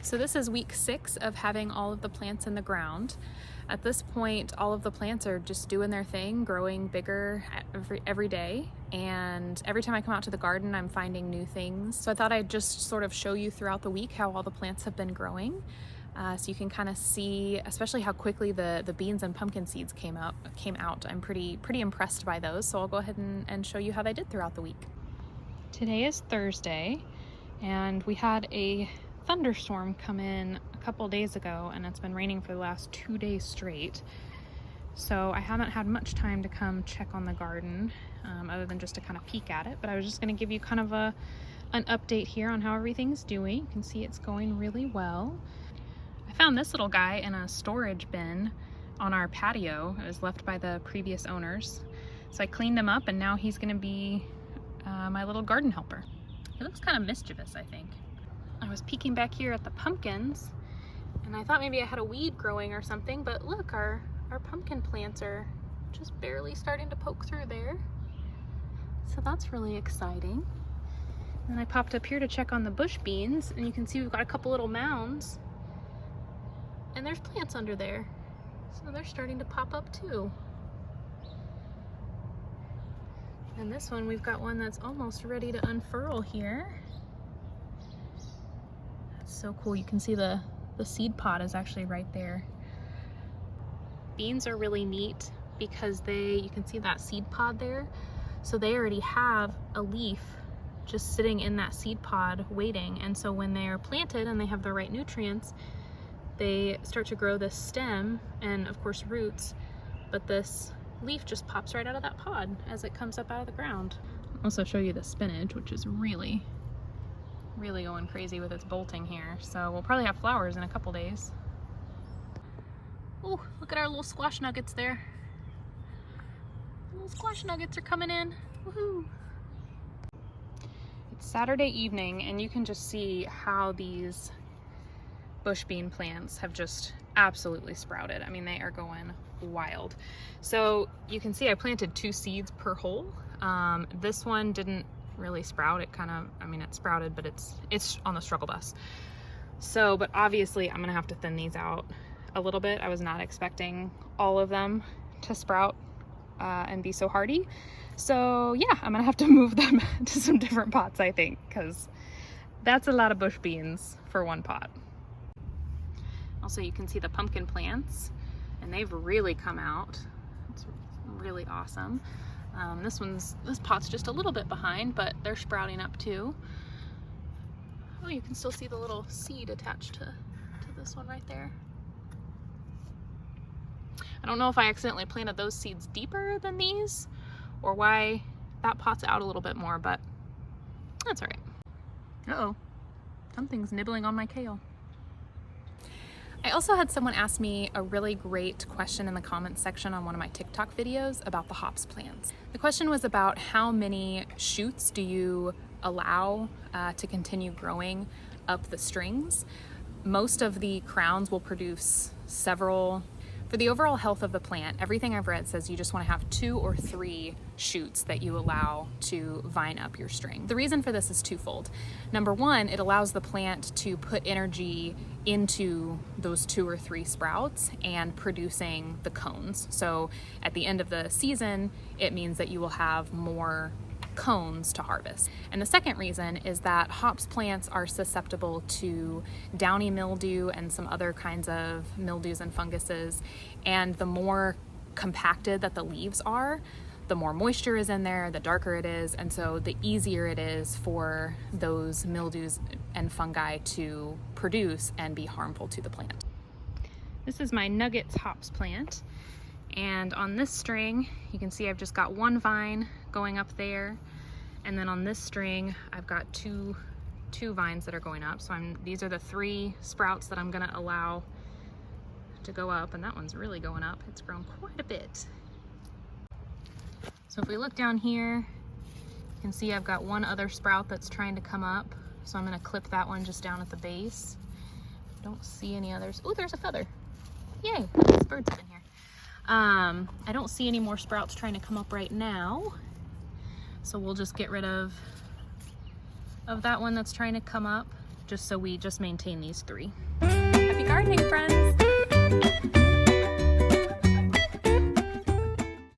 So this is week 6 of having all of the plants in the ground. At this point, all of the plants are just doing their thing, growing bigger every day. And every time I come out to the garden, I'm finding new things. So I thought I'd just sort of show you throughout the week how all the plants have been growing. So you can kind of see, especially how quickly the beans and pumpkin seeds came out. I'm pretty impressed by those. So I'll go ahead and show you how they did throughout the week. Today is Thursday, and we had a thunderstorm come in a couple days ago, and it's been raining for the last 2 days straight. So I haven't had much time to come check on the garden, other than just to kind of peek at it. But I was just going to give you kind of an update here on how everything's doing. You can see it's going really well. I found this little guy in a storage bin on our patio. It was left by the previous owners. So I cleaned him up, and now he's going to be my little garden helper. He looks kind of mischievous, I think. I was peeking back here at the pumpkins, and I thought maybe I had a weed growing or something, but look, our pumpkin plants are just barely starting to poke through there. So that's really exciting. And I popped up here to check on the bush beans, and you can see we've got a couple little mounds, and there's plants under there. So they're starting to pop up too. And this one, we've got one that's almost ready to unfurl here. So cool. You can see the seed pod is actually right there. Beans are really neat because you can see that seed pod there. So they already have a leaf just sitting in that seed pod waiting. And so when they're planted and they have the right nutrients, they start to grow this stem and of course roots, but this leaf just pops right out of that pod as it comes up out of the ground. I'll also show you the spinach, which is really going crazy with its bolting here. So we'll probably have flowers in a couple days. Oh, look at our little squash nuggets there. Little squash nuggets are coming in. Woohoo! It's Saturday evening, and you can just see how these bush bean plants have just absolutely sprouted. I mean, they are going wild. So you can see I planted 2 seeds per hole. This one didn't really sprout. It it sprouted, but it's on the struggle bus. So, but obviously I'm gonna have to thin these out a little bit. I was not expecting all of them to sprout and be so hardy. So yeah, I'm gonna have to move them to some different pots, I think, because that's a lot of bush beans for one pot. Also, you can see the pumpkin plants, and they've really come out. It's really awesome. This pot's just a little bit behind, but they're sprouting up too. Oh, you can still see the little seed attached to this one right there. I don't know if I accidentally planted those seeds deeper than these, or why that pot's out a little bit more, but that's all right. Uh-oh, something's nibbling on my kale. I also had someone ask me a really great question in the comments section on one of my TikTok videos about the hops plants. The question was about how many shoots do you allow to continue growing up the strings. Most of the crowns will produce several. For the overall health of the plant, everything I've read says you just want to have 2 or 3 shoots that you allow to vine up your string. The reason for this is twofold. Number one, it allows the plant to put energy into those 2 or 3 sprouts and producing the cones. So at the end of the season, it means that you will have more cones to harvest. And the second reason is that hops plants are susceptible to downy mildew and some other kinds of mildews and funguses, and the more compacted that the leaves are, the more moisture is in there, the darker it is, and so the easier it is for those mildews and fungi to produce and be harmful to the plant. This is my Nuggets hops plant. And on this string, you can see I've just got 1 vine going up there. And then on this string, I've got two vines that are going up. So these are the 3 sprouts that I'm gonna allow to go up. And that one's really going up. It's grown quite a bit. So if we look down here, you can see I've got 1 other sprout that's trying to come up. So I'm gonna clip that one just down at the base. Don't see any others. Oh, there's a feather. Yay, these birds have been here. I don't see any more sprouts trying to come up right now, so we'll just get rid of that one that's trying to come up. just so we just maintain these 3. Happy gardening, friends!